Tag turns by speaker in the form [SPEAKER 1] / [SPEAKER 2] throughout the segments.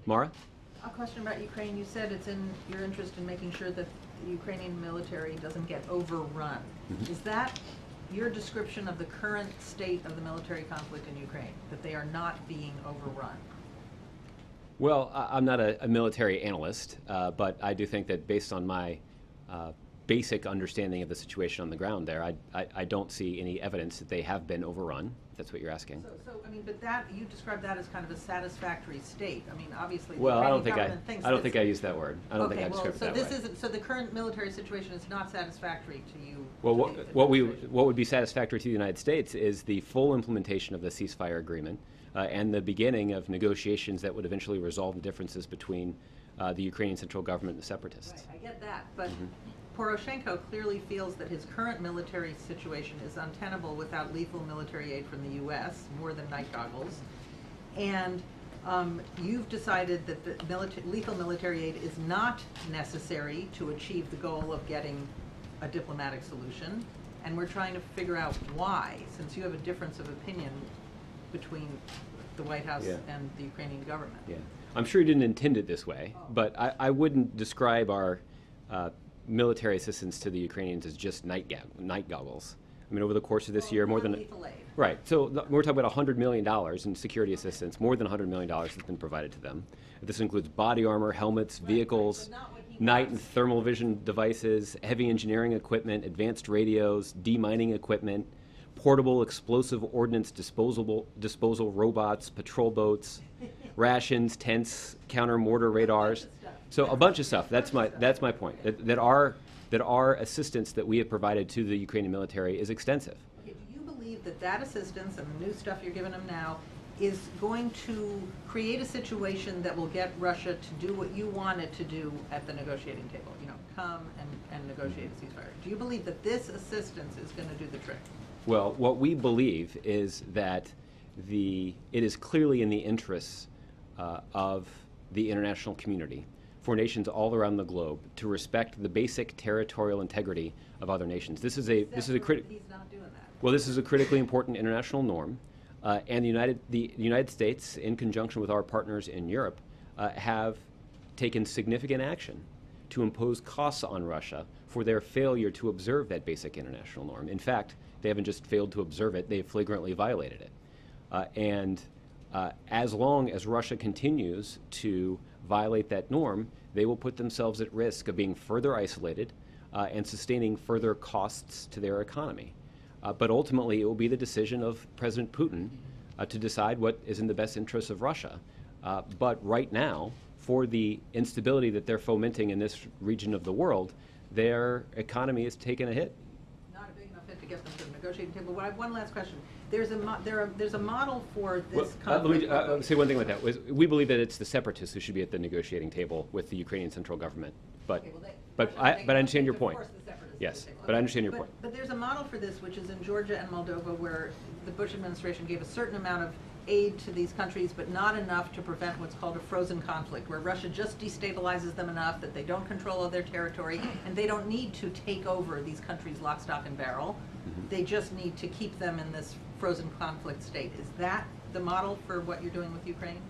[SPEAKER 1] Mara?
[SPEAKER 2] A question about Ukraine. You said it's in your interest in making sure that the Ukrainian military doesn't get overrun.
[SPEAKER 1] Mm-hmm.
[SPEAKER 2] Is that your description of the current state of the military conflict in Ukraine, that they are not being overrun?
[SPEAKER 1] Well, I'm not a military analyst, but I do think that based on my basic understanding of the situation on the ground there, I don't see any evidence that they have been overrun. That's what you're asking.
[SPEAKER 2] So I mean, but that, you describe that as kind of a satisfactory state. I mean, obviously, the
[SPEAKER 1] Well, I don't
[SPEAKER 2] Ukrainian
[SPEAKER 1] think
[SPEAKER 2] government thinks
[SPEAKER 1] I don't
[SPEAKER 2] this-
[SPEAKER 1] think I used that word. I don't think I
[SPEAKER 2] Okay, well,
[SPEAKER 1] described it
[SPEAKER 2] so
[SPEAKER 1] that
[SPEAKER 2] this
[SPEAKER 1] way.
[SPEAKER 2] isn't, so the current military situation is not satisfactory to you?
[SPEAKER 1] Well,
[SPEAKER 2] to the administration?
[SPEAKER 1] what would be satisfactory to the United States is the full implementation of the ceasefire agreement and the beginning of negotiations that would eventually resolve the differences between the Ukrainian central government and the separatists.
[SPEAKER 2] Right, I get that, but Poroshenko clearly feels that his current military situation is untenable without lethal military aid from the U.S., more than night goggles. And you've decided that the lethal military aid is not necessary to achieve the goal of getting a diplomatic solution. And we're trying to figure out why, since you have a difference of opinion between the White House
[SPEAKER 1] Yeah.
[SPEAKER 2] and the Ukrainian government.
[SPEAKER 1] Yeah, I'm sure you didn't intend it this way, but I wouldn't describe our military assistance to the Ukrainians as just night goggles. I mean, over the course of this year, more than
[SPEAKER 2] lethal aid.
[SPEAKER 1] right. So we're talking about $100 million in security assistance. More than $100 million has been provided to them. This includes body armor, helmets, vehicles,
[SPEAKER 2] but not what he
[SPEAKER 1] night
[SPEAKER 2] wants.
[SPEAKER 1] and thermal vision devices, heavy engineering equipment, advanced radios, demining equipment, portable explosive ordnance disposal robots, patrol boats, rations, tents, counter mortar radars. So a bunch of stuff. That's my point. That our assistance that we have provided to the Ukrainian military is extensive.
[SPEAKER 2] Okay, do you believe that that assistance and the new stuff you're giving them now is going to create a situation that will get Russia to do what you want it to do at the negotiating table? You know, come and negotiate a ceasefire. Do you believe that this assistance is going to do the trick?
[SPEAKER 1] Well, what we believe is that it is clearly in the interests of the international community for nations all around the globe to respect the basic territorial integrity of other nations. This is a
[SPEAKER 2] He's not doing that.
[SPEAKER 1] Well, this is a critically important international norm, and the United States, in conjunction with our partners in Europe, have taken significant action to impose costs on Russia for their failure to observe that basic international norm. In fact, they haven't just failed to observe it, they've flagrantly violated it. As long as Russia continues to violate that norm, they will put themselves at risk of being further isolated and sustaining further costs to their economy. But ultimately, it will be the decision of President Putin to decide what is in the best interests of Russia. But right now, for the instability that they're fomenting in this region of the world, their economy is taking a hit.
[SPEAKER 2] Not a big enough hit to get them to the negotiating table. Well, I have one last question. There's a model for this conflict.
[SPEAKER 1] Let me say one thing with that. We believe that it's the separatists who should be at the negotiating table with the Ukrainian central government. But
[SPEAKER 2] Okay,
[SPEAKER 1] but I understand your point.
[SPEAKER 2] Of course, the separatists
[SPEAKER 1] Yes,
[SPEAKER 2] will take
[SPEAKER 1] but I understand your point.
[SPEAKER 2] But there's a model for this, which is in Georgia and Moldova, where the Bush administration gave a certain amount of aid to these countries, but not enough to prevent what's called a frozen conflict, where Russia just destabilizes them enough that they don't control all their territory, and they don't need to take over these countries lock, stock, and barrel. They just need to keep them in this frozen conflict state. Is that the model for what you're doing with Ukraine,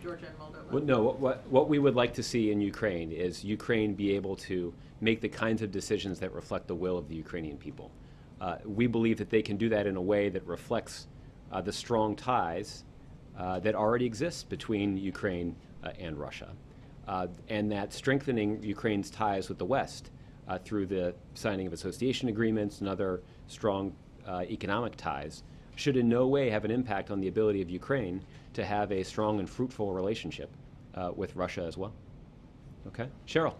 [SPEAKER 2] Georgia and Moldova?
[SPEAKER 1] Well, no, what we would like to see in Ukraine is Ukraine be able to make the kinds of decisions that reflect the will of the Ukrainian people. We believe that they can do that in a way that reflects the strong ties that already exist between Ukraine and Russia, and that strengthening Ukraine's ties with the West through the signing of association agreements and other strong economic ties should in no way have an impact on the ability of Ukraine to have a strong and fruitful relationship with Russia as well. Okay? Cheryl.